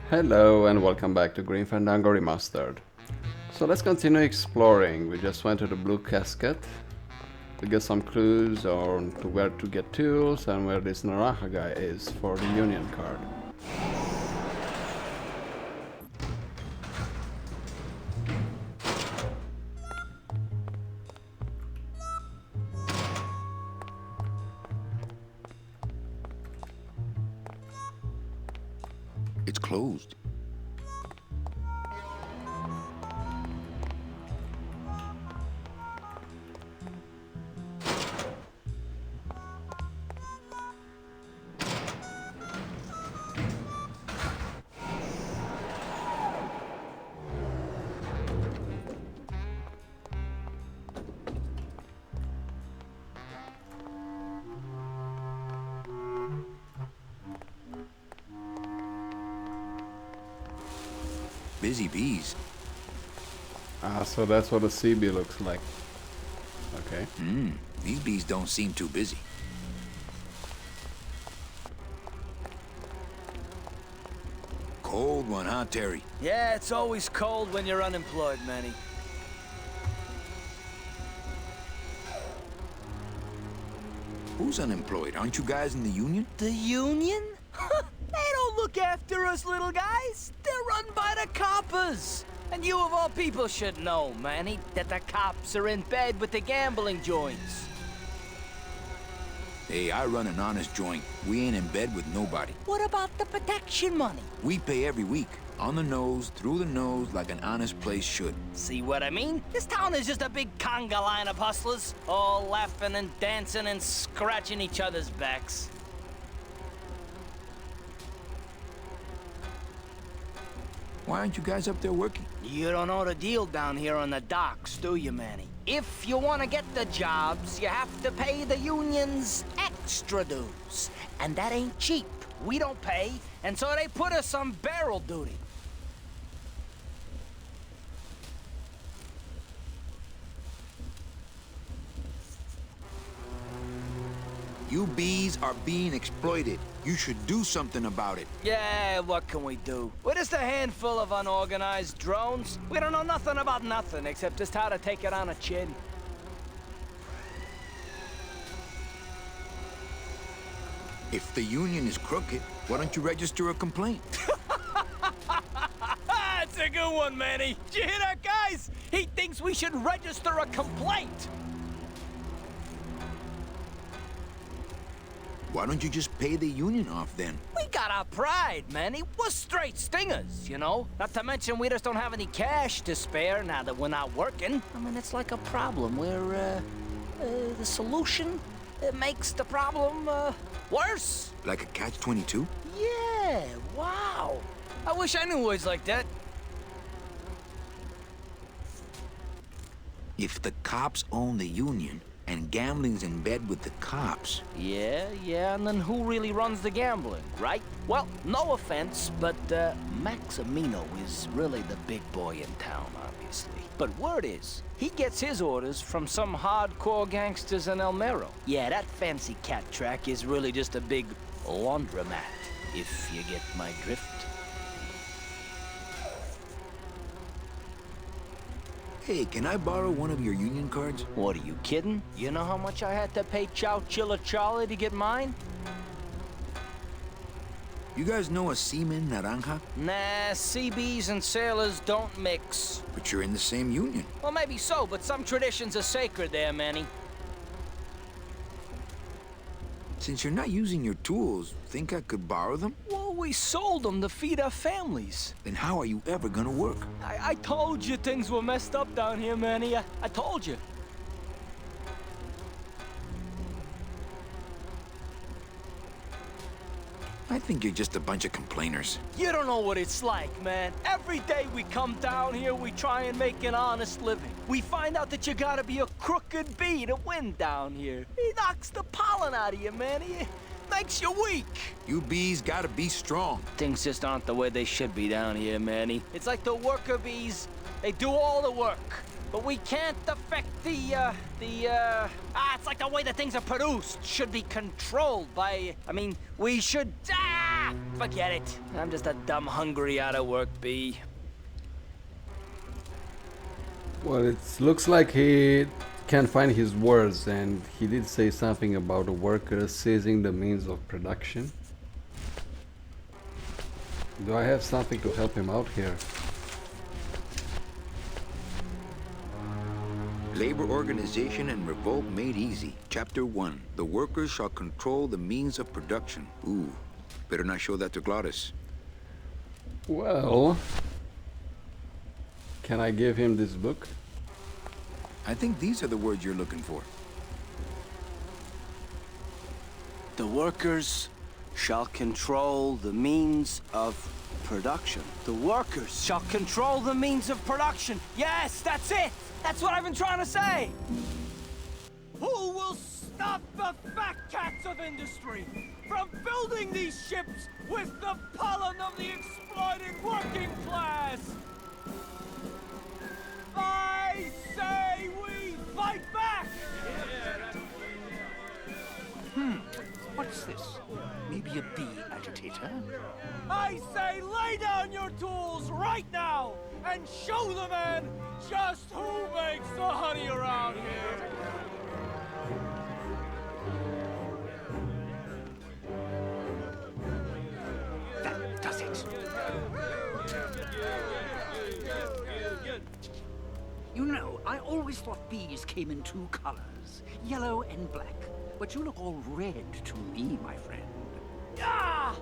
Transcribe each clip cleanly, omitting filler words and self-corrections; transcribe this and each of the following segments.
Hello and welcome back to Green Fandango Remastered. So let's continue exploring. We just went to the Blue Casket to get some clues on to where to get tools and where this Naranja guy is for the Union card. It's closed. Busy bees. Ah, so that's what a CB looks like. Okay. These bees don't seem too busy. Cold one, huh, Terry? Yeah, it's always cold when you're unemployed, Manny. Who's unemployed? Aren't you guys in the union? The Union? They don't look after us little guys. They're run by the coppers. And you of all people should know, Manny, that the cops are in bed with the gambling joints. Hey, I run an honest joint. We ain't in bed with nobody. What about the protection money? We pay every week. On the nose, through the nose, like an honest place should. See what I mean? This town is just a big conga line of hustlers, all laughing and dancing and scratching each other's backs. Why aren't you guys up there working? You don't know the deal down here on the docks, do you, Manny? If you want to get the jobs, you have to pay the unions extra dues. And that ain't cheap. We don't pay, and so they put us on barrel duty. You bees are being exploited. You should do something about it. Yeah, what can we do? We're just a handful of unorganized drones. We don't know nothing about nothing except just how to take it on the chin. If the union is crooked, why don't you register a complaint? That's a good one, Manny. Did you hear that, guys? He thinks we should register a complaint. Why don't you just pay the union off then? We got our pride, Manny. We're straight stingers, you know? Not to mention we just don't have any cash to spare now that we're not working. I mean, it's like a problem where, the solution makes the problem, worse. Like a catch-22? Yeah, wow. I wish I knew words like that. If the cops own the union, and gambling's in bed with the cops. Yeah, and then who really runs the gambling, right? Well, no offense, but, Maximino is really the big boy in town, obviously. But word is, he gets his orders from some hardcore gangsters in El Mero. Yeah, that fancy cat track is really just a big laundromat, if you get my drift. Hey, can I borrow one of your union cards? What, are you kidding? You know how much I had to pay Chow Chilla Charlie to get mine? You guys know a seaman, Naranja? Nah, CBs and sailors don't mix. But you're in the same union. Well, maybe so, but some traditions are sacred there, Manny. Since you're not using your tools, think I could borrow them? Well, we sold them to feed our families. Then how are you ever gonna work? I told you things were messed up down here, Manny. I told you. I think you're just a bunch of complainers. You don't know what it's like, man. Every day we come down here, we try and make an honest living. We find out that you gotta be a crooked bee to win down here. He knocks the pollen out of you, man. He makes you weak. You bees gotta be strong. Things just aren't the way they should be down here, Manny. It's like the worker bees. They do all the work. But we can't affect it's like the way that things are produced should be controlled by, we should, Forget it. I'm just a dumb, hungry, out-of-work bee. Well, it looks like he can't find his words, and he did say something about the workers seizing the means of production. Do I have something to help him out here? Labor organization and revolt made easy. Chapter 1. The workers shall control the means of production. Ooh, better not show that to Glottis. Well, can I give him this book? I think these are the words you're looking for. The workers shall control the means of production. The workers shall control the means of production. Yes, that's it! That's what I've been trying to say! Who will stop the fat cats of industry from building these ships with the pollen of the exploited working class? I say we fight back! What's this? Maybe a bee agitator? I say lay down your tools right now and show the man just who makes the honey around here! That does it. You know, I always thought bees came in two colors, yellow and black. But you look all red to me, my friend. Ah!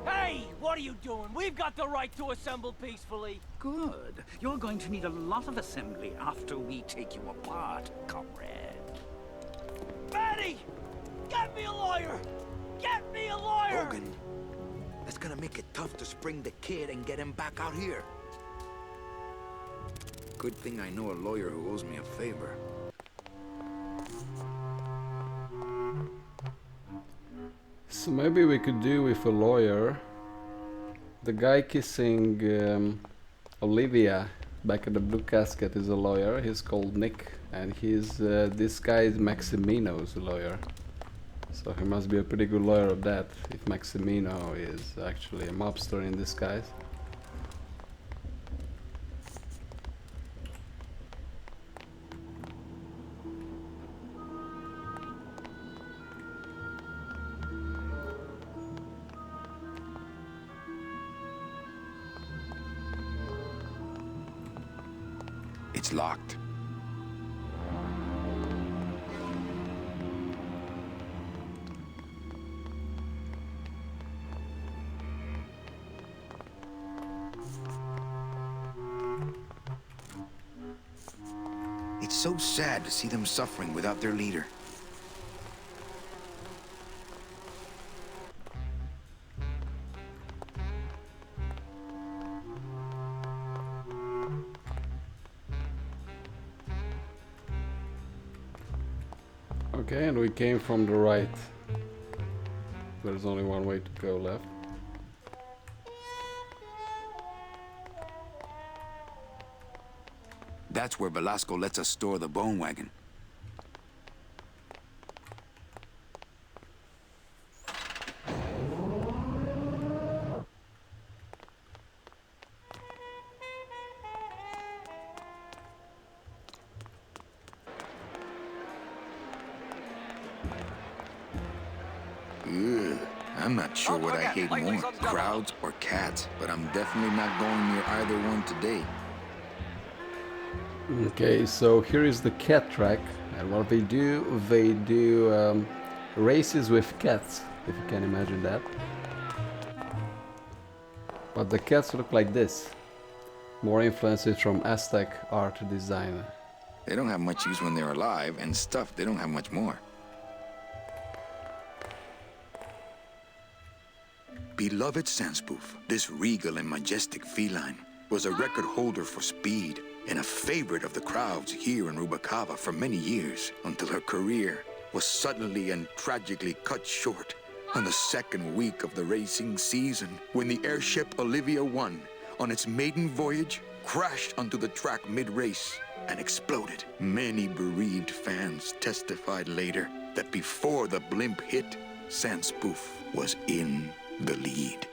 Hey, what are you doing? We've got the right to assemble peacefully. Good. You're going to need a lot of assembly after we take you apart, comrade. Manny! Get me a lawyer! Get me a lawyer! Logan, that's gonna make it tough to spring the kid and get him back out here. Good thing I know a lawyer who owes me a favor. So maybe we could do with a lawyer. The guy kissing Olivia back at the Blue Casket is a lawyer. He's called Nick, and he's this guy is Maximino's lawyer. So he must be a pretty good lawyer of that, if Maximino is actually a mobster in disguise. It's locked. It's so sad to see them suffering without their leader. Okay, and we came from the right. There's only one way to go left. That's where Velasco lets us store the bone wagon. Ugh, I'm not sure what I hate more, crowds or cats, but I'm definitely not going near either one today. Okay, so here is the cat track, and what they do races with cats, if you can imagine that. But the cats look like this. More influences from Aztec art design. They don't have much use when they're alive, and stuff, they don't have much more. Beloved Sandspoof, this regal and majestic feline was a record holder for speed and a favorite of the crowds here in Rubalcaba for many years, until her career was suddenly and tragically cut short on the second week of the racing season, when the airship Olivia 1, on its maiden voyage, crashed onto the track mid-race and exploded. Many bereaved fans testified later that before the blimp hit, Sandspoof was in the lead.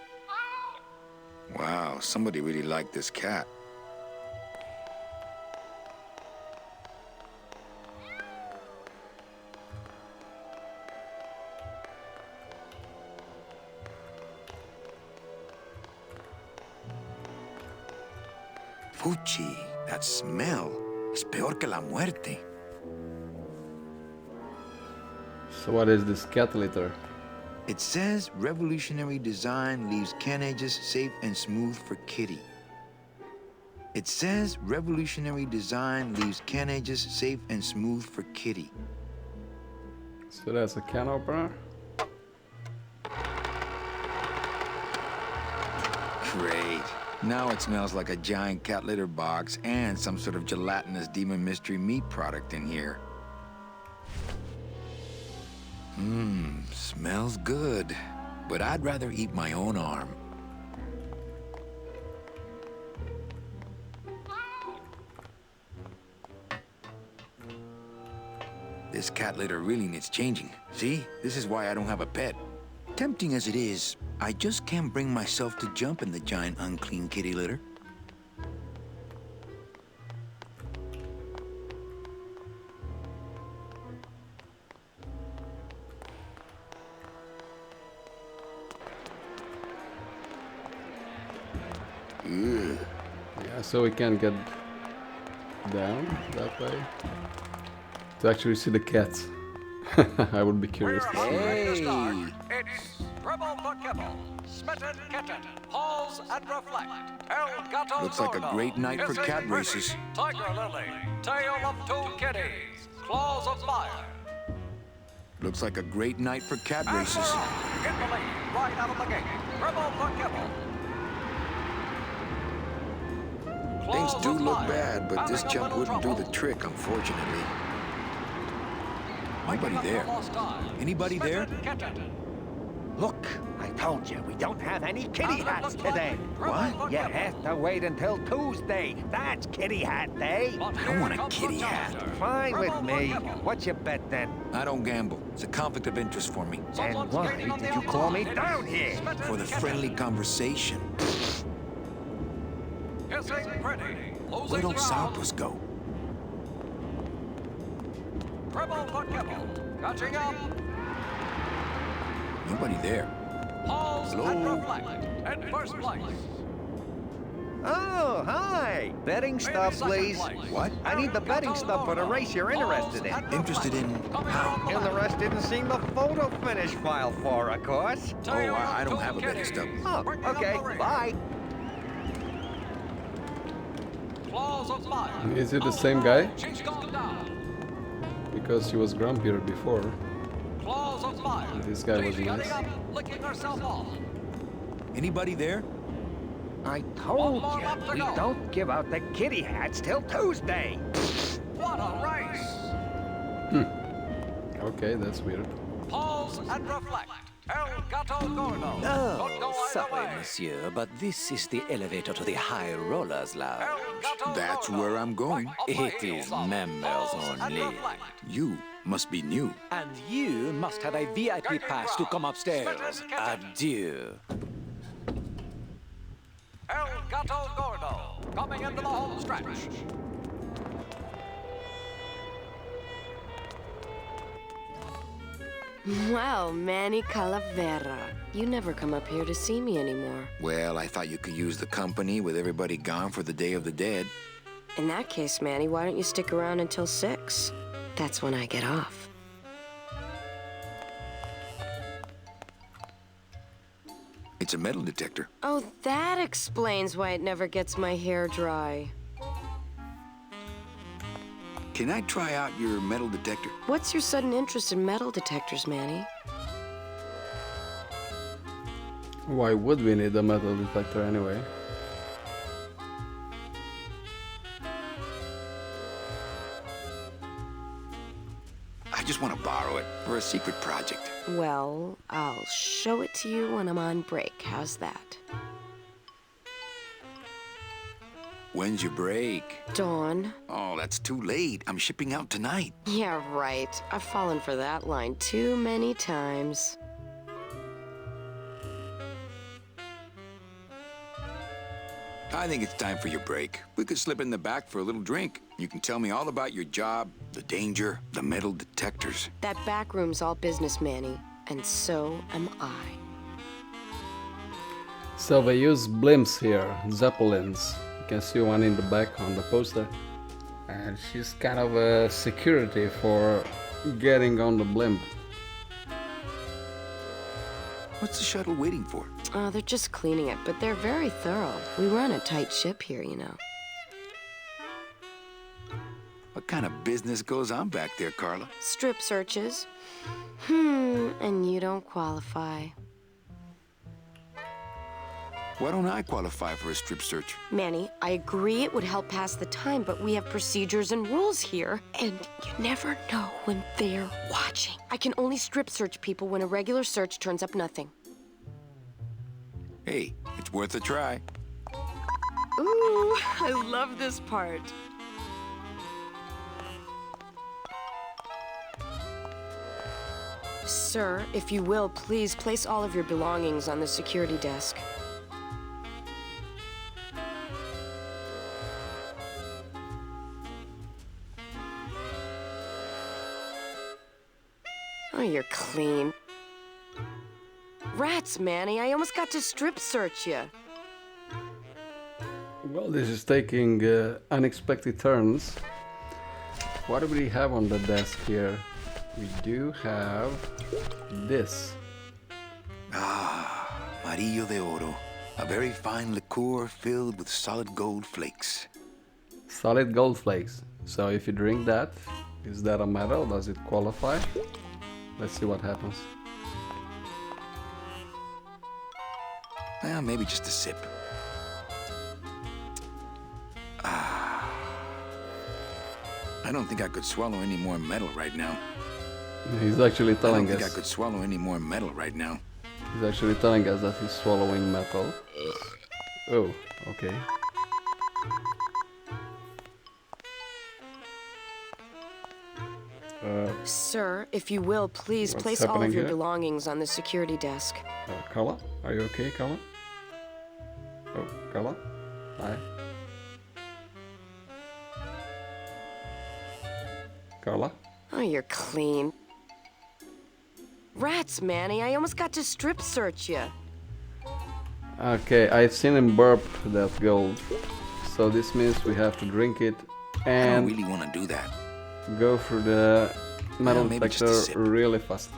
Wow, somebody really liked this cat. Fuchi, that smell es peor que la muerte. So what is this cat litter? It says revolutionary design leaves can edges safe and smooth for kitty. It says revolutionary design leaves can edges safe and smooth for kitty. So that's a can opener. Great. Now it smells like a giant cat litter box and some sort of gelatinous demon mystery meat product in here. Smells good. But I'd rather eat my own arm. This cat litter really needs changing. See? This is why I don't have a pet. Tempting as it is, I just can't bring myself to jump in the giant unclean kitty litter. Ugh. Yeah, so we can get down that way to actually see the cats. I would be curious to see that. Hey! It's Dribble for Kibble, Smitten Kitten, Pause and Reflect, El Gato Looks like a great night for cat races. Tiger Lily, Tale of Two Kitties, Claws of Fire. Looks like a great night for cat races. In the lead, right out of the gate, Dribble for Kibble. Things do look bad, but this jump wouldn't do the trick, unfortunately. Nobody there. Anybody there? Look, I told you, we don't have any kitty hats today. What? You have to wait until Tuesday. That's kitty hat day. I don't want a kitty hat. Fine with me. What's your bet then? I don't gamble. It's a conflict of interest for me. And why did you call me down here? For the friendly conversation. Where don't Salpus go? Dribble for Kibble, catching up. Nobody there. Pause Hello? and reflect. In first place. Oh, hi. Betting stuff, please. What? I need the betting stuff for the race you're interested in. Interested in how? Interested in seeing the photo finish file for, of course. Oh, I don't have a betting stub. Oh, okay. Bye. Claws of Fire. Is it the same guy? She's gone down. Because he was grumpier before. Claws of Fire. This guy was She's nice. getting up, licking herself off. Anybody there? I told you, we don't give out the kitty hats till Tuesday. What a race! Okay, that's weird. Pause and reflect. El Gato Gordo. Oh, sorry, monsieur, but this is the elevator to the High Rollers Lounge. That's where I'm going. It is members only. You must be new. And you must have a VIP pass to come upstairs. Adieu. El Gato Gordo coming into the home stretch. Wow, Manny Calavera. You never come up here to see me anymore. Well, I thought you could use the company with everybody gone for the Day of the Dead. In that case, Manny, why don't you stick around until 6? That's when I get off. It's a metal detector. Oh, that explains why it never gets my hair dry. Can I try out your metal detector? What's your sudden interest in metal detectors, Manny? Why would we need a metal detector anyway? I just want to borrow it for a secret project. Well, I'll show it to you when I'm on break. How's that? When's your break? Dawn. Oh, that's too late. I'm shipping out tonight. Yeah, right. I've fallen for that line too many times. I think it's time for your break. We could slip in the back for a little drink. You can tell me all about your job, the danger, the metal detectors. That back room's all business, Manny. And so am I. So they use blimps here, zeppelins. You can see one in the back on the poster. And she's kind of a security for getting on the blimp. What's the shuttle waiting for? Oh, they're just cleaning it, but they're very thorough. We run a tight ship here, you know. What kind of business goes on back there, Carla? Strip searches. And you don't qualify. Why don't I qualify for a strip search? Manny, I agree it would help pass the time, but we have procedures and rules here, and you never know when they're watching. I can only strip search people when a regular search turns up nothing. Hey, it's worth a try. Ooh, I love this part. Sir, if you will, please place all of your belongings on the security desk. Oh, you're clean. Rats, Manny, I almost got to strip search you. Well, this is taking unexpected turns. What do we have on the desk here? We do have this. Ah, Amarillo de Oro. A very fine liqueur filled with solid gold flakes. Solid gold flakes. So if you drink that, is that a metal? Does it qualify? Let's see what happens. Well, maybe just a sip. Ah. I don't think I could swallow any more metal right now. He's actually telling us. I don't think I could swallow any more metal right now. He's actually telling us that he's swallowing metal. Oh, okay. Sir, if you will, please place all of your belongings on the security desk. Carla? Are you okay, Carla? Oh, Carla? Hi. Carla? Oh, you're clean. Rats, Manny, I almost got to strip search you. Okay, I've seen him burp that gold. So this means we have to drink it and I don't really want to do that. Go through the metal detector really fast.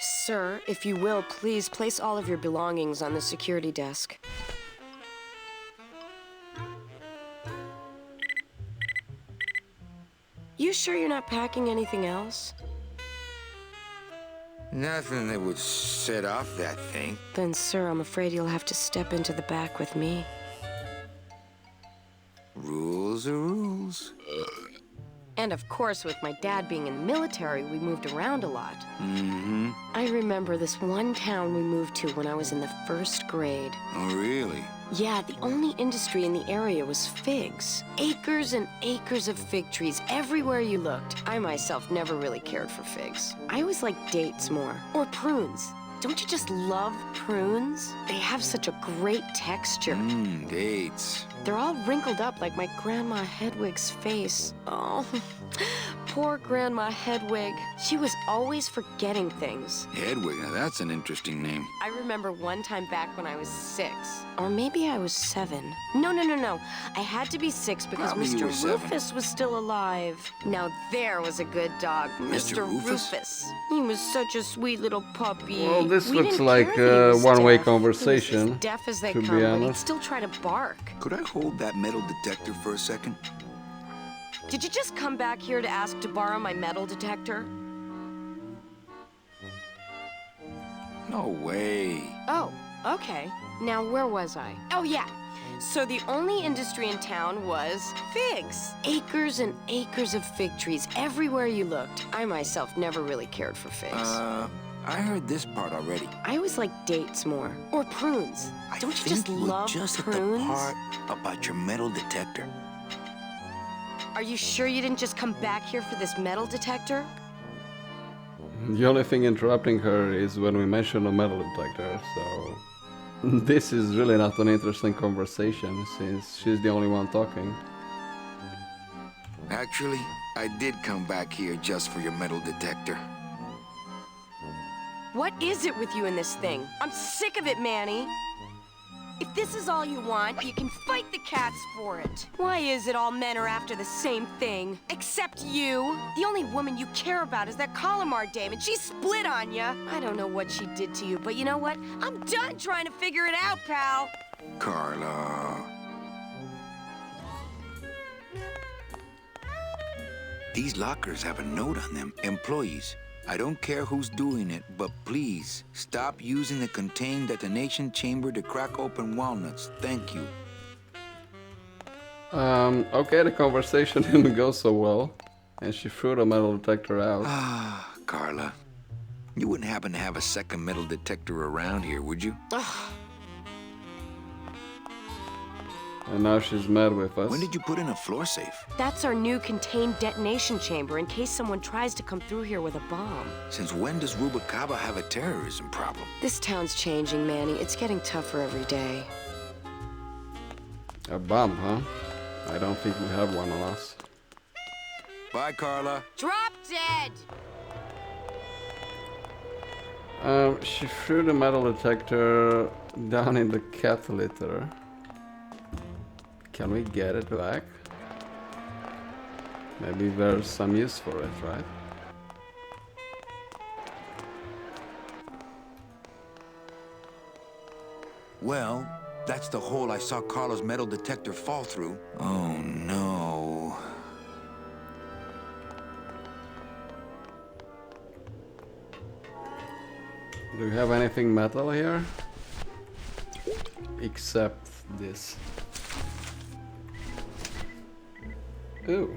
Sir, if you will, please place all of your belongings on the security desk. You sure you're not packing anything else? Nothing that would set off that thing. Then, sir, I'm afraid you'll have to step into the back with me. Rules are rules. And of course, with my dad being in the military, we moved around a lot. Mm-hmm. I remember this one town we moved to when I was in the 1st grade. Oh, really? Yeah, the only industry in the area was figs. Acres and acres of fig trees everywhere you looked. I myself never really cared for figs. I always liked dates more. Or prunes. Don't you just love prunes? They have such a great texture. Dates. They're all wrinkled up like my Grandma Hedwig's face. Oh, poor Grandma Hedwig. She was always forgetting things. Hedwig, now that's an interesting name. I remember one time back when I was 6. Or maybe I was 7. No. I had to be 6 because Probably you were Mr. 7. Rufus was still alive. Now there was a good dog, Mr. Rufus. He was such a sweet little puppy. Well, this We looks didn't like care if he was one-way deaf. conversation, He was as deaf as they to be come, but he'd honest. still try to bark. Could I hold that metal detector for a second? Did you just come back here to ask to borrow my metal detector? No way. Oh, okay. Now, where was I? Oh, yeah. So the only industry in town was figs. Acres and acres of fig trees everywhere you looked. I myself never really cared for figs. I heard this part already. I always liked dates more. Or prunes. Don't you just love just prunes? at the part about your metal detector. Are you sure you didn't just come back here for this metal detector? The only thing interrupting her is when we mention a metal detector, so... This is really not an interesting conversation, since she's the only one talking. Actually, I did come back here just for your metal detector. What is it with you in this thing? I'm sick of it, Manny. If this is all you want, you can fight the cats for it. Why is it all men are after the same thing? Except you. The only woman you care about is that Colomar dame, and she split on you. I don't know what she did to you, but you know what? I'm done trying to figure it out, pal. Carla. These lockers have a note on them. Employees. I don't care who's doing it, but please, stop using the contained detonation chamber to crack open walnuts. Thank you. Okay, the conversation didn't go so well, and she threw the metal detector out. Ah, Carla. You wouldn't happen to have a second metal detector around here, would you? And now she's mad with us. When did you put in a floor safe? That's our new contained detonation chamber in case someone tries to come through here with a bomb. Since when does Rubacaba have a terrorism problem? This town's changing, Manny. It's getting tougher every day. A bomb, huh? I don't think we have one on us. Bye, Carla. Drop dead! She threw the metal detector down in the cat litter. Can we get it back? Maybe there's some use for it, right? Well, that's the hole I saw Carla's metal detector fall through. Oh, no. Do we have anything metal here? Except this. Ooh.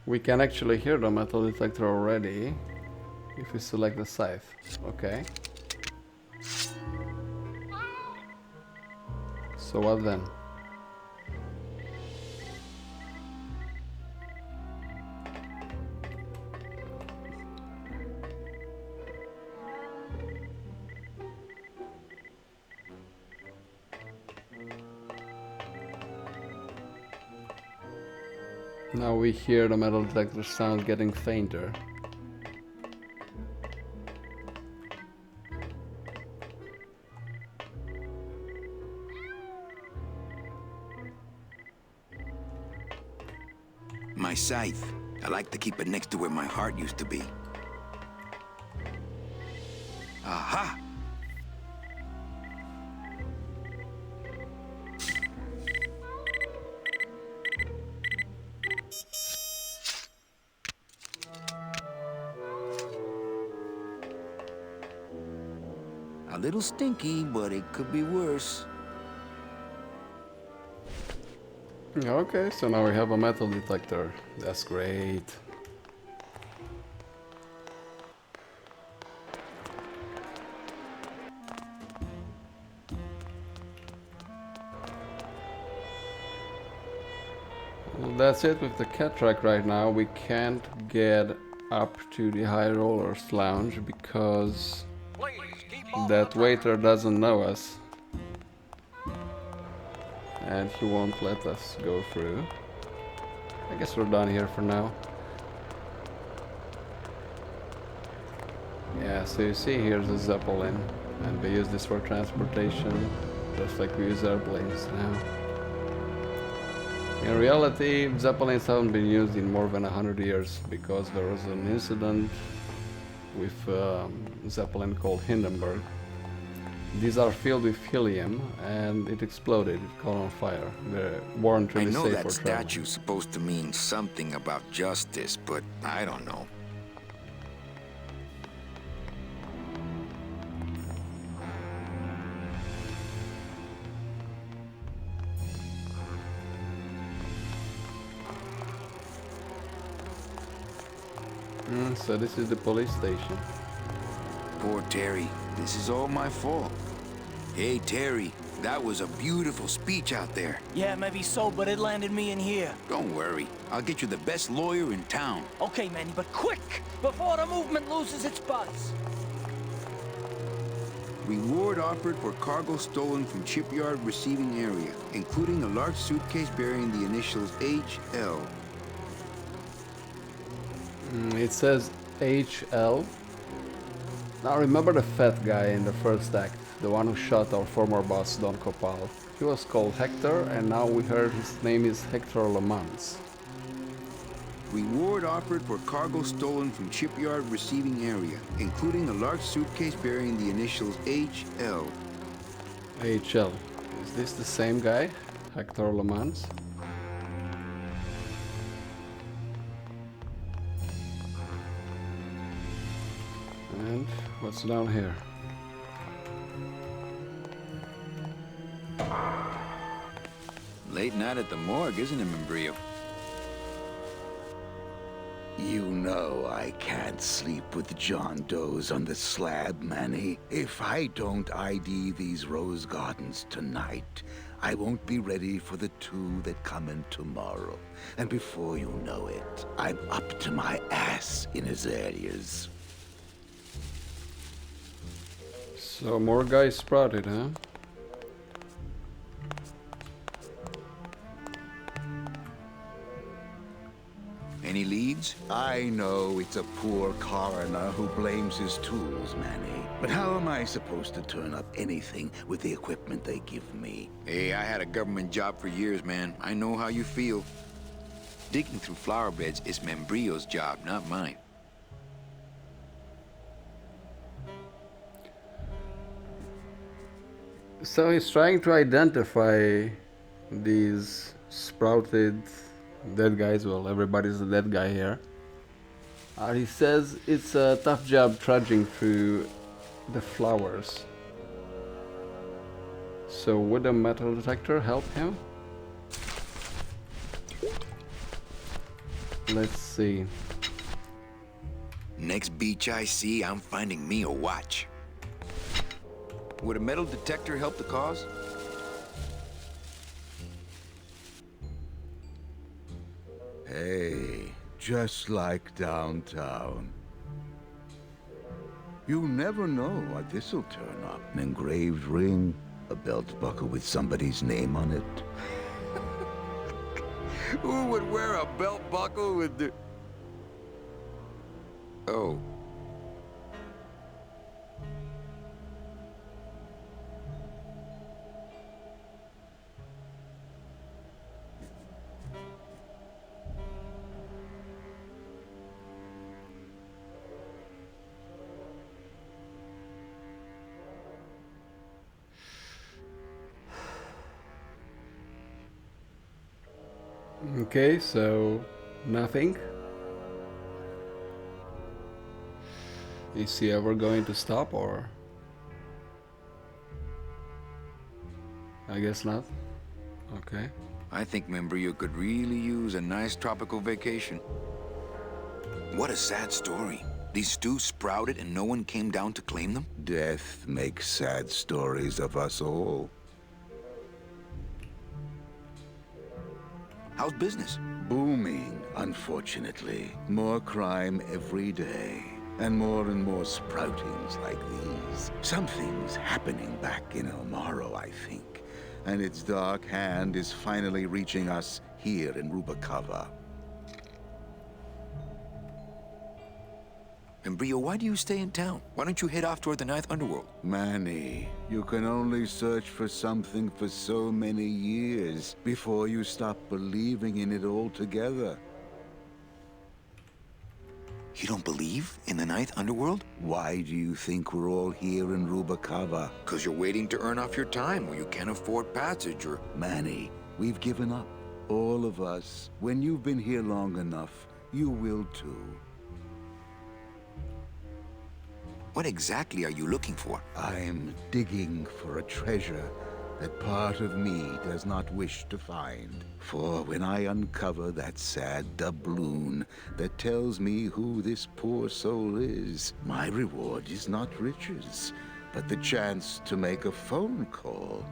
We can actually hear the metal detector already if we select the scythe. Okay. So what then? Now we hear the metal detector sound getting fainter. My scythe. I like to keep it next to where my heart used to be. Aha! A little stinky, but it could be worse. Okay, so now we have a metal detector. That's great. Well, that's it with the cat track right now. We can't get up to the High Rollers Lounge because that waiter doesn't know us. And he won't let us go through. I guess we're done here for now. Yeah, so you see here's a Zeppelin, and we use this for transportation, just like we use airplanes now. In reality, Zeppelins haven't been used in more than 100 years, because there was an incident with Zeppelin called Hindenburg. These are filled with helium, and it exploded. It caught on fire. They weren't really safe for travel. I know that statue's supposed to mean something about justice, but I don't know. So this is the police station. Poor Terry. This is all my fault. Hey, Terry, That was a beautiful speech out there. Yeah, maybe so, but it landed me in here. Don't worry. I'll get you the best lawyer in town. Okay, Manny, but quick! Before the movement loses its buzz. Reward offered for cargo stolen from shipyard receiving area, including a large suitcase bearing the initials HL. It says HL. Now remember the fat guy in the first act, the one who shot our former boss Don Copal. He was called Hector, and now we heard his name is Hector Le Mans. Reward offered for cargo stolen from shipyard receiving area, including a large suitcase bearing the initials HL. HL. Is this the same guy? Hector Le Mans? And what's down here? Late night at the morgue, isn't it, Membrillo? You know I can't sleep with John Doe's on the slab, Manny. If I don't ID these rose gardens tonight, I won't be ready for the two that come in tomorrow. And before you know it, I'm up to my ass in azaleas. So more guys sprouted, huh? Any leads? I know it's a poor coroner who blames his tools, Manny. But how am I supposed to turn up anything with the equipment they give me? Hey, I had a government job for years, man. I know how you feel. Digging through flower beds is Membrillo's job, not mine. So he's trying to identify these sprouted dead guys. Well, everybody's a dead guy here. He says it's a tough job trudging through the flowers. So would a metal detector help him? Let's see. Next beach I see, I'm finding me a watch. Would a metal detector help the cause? Hey, just like downtown. You never know what this'll turn up. An engraved ring, a belt buckle with somebody's name on it. Who would wear a belt buckle with the... Oh. Okay, so nothing. Is he ever going to stop, or? I guess not. Okay. I think Membrillo could really use a nice tropical vacation. What a sad story. These stews sprouted and no one came down to claim them? Death makes sad stories of us all. How's business? Booming, unfortunately. More crime every day. And more sproutings like these. Something's happening back in El Morro, I think. And its dark hand is finally reaching us here in Rubacava. Membrillo, why do you stay in town? Why don't you head off toward the Ninth Underworld? Manny, you can only search for something for so many years before you stop believing in it altogether. You don't believe in the Ninth Underworld? Why do you think we're all here in Rubacava? Because you're waiting to earn off your time, or you can't afford passage, or... Manny, we've given up. All of us. When you've been here long enough, you will too. What exactly are you looking for? I'm digging for a treasure that part of me does not wish to find. For when I uncover that sad doubloon that tells me who this poor soul is, my reward is not riches, but the chance to make a phone call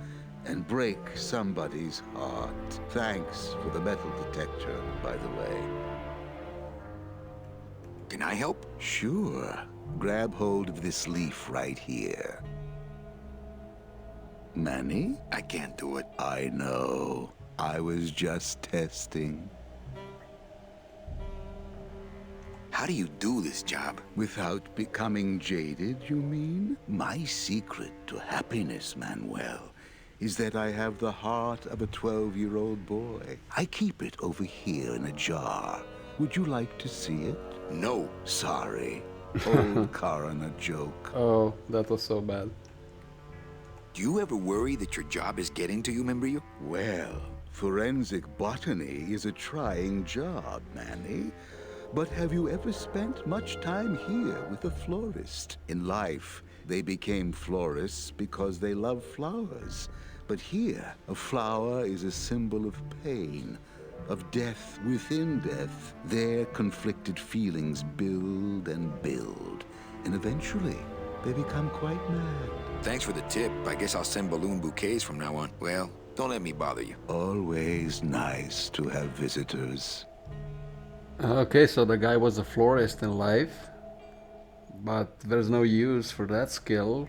and break somebody's heart. Thanks for the metal detector, by the way. Can I help? Sure. Grab hold of this leaf right here. Manny? I can't do it. I know. I was just testing. How do you do this job? Without becoming jaded, you mean? My secret to happiness, Manuel, is that I have the heart of a 12-year-old boy. I keep it over here in a jar. Would you like to see it? No. Sorry. Old coroner joke. Oh, that was so bad. Do you ever worry that your job is getting to you, Membrio? Well, forensic botany is a trying job, Manny. But have you ever spent much time here with a florist? In life, they became florists because they love flowers. But here, a flower is a symbol of pain, of death within death. Their conflicted feelings build and build, and eventually, they become quite mad. Thanks for the tip. I guess I'll send balloon bouquets from now on. Well, don't let me bother you. Always nice to have visitors. Okay, so the guy was a florist in life, but there's no use for that skill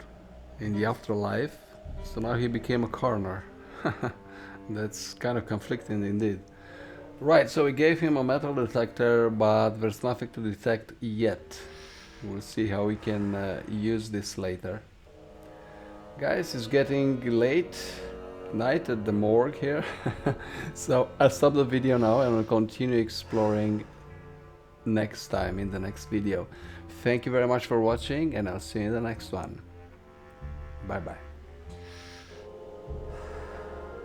in the afterlife, so now he became a coroner. That's kind of conflicting indeed. Right, so we gave him a metal detector, but there's nothing to detect yet. We'll see how we can use this later. Guys, it's getting late night at the morgue here. So I'll stop the video now and we'll continue exploring next time in the next video. Thank you very much for watching, and I'll see you in the next one. Bye bye.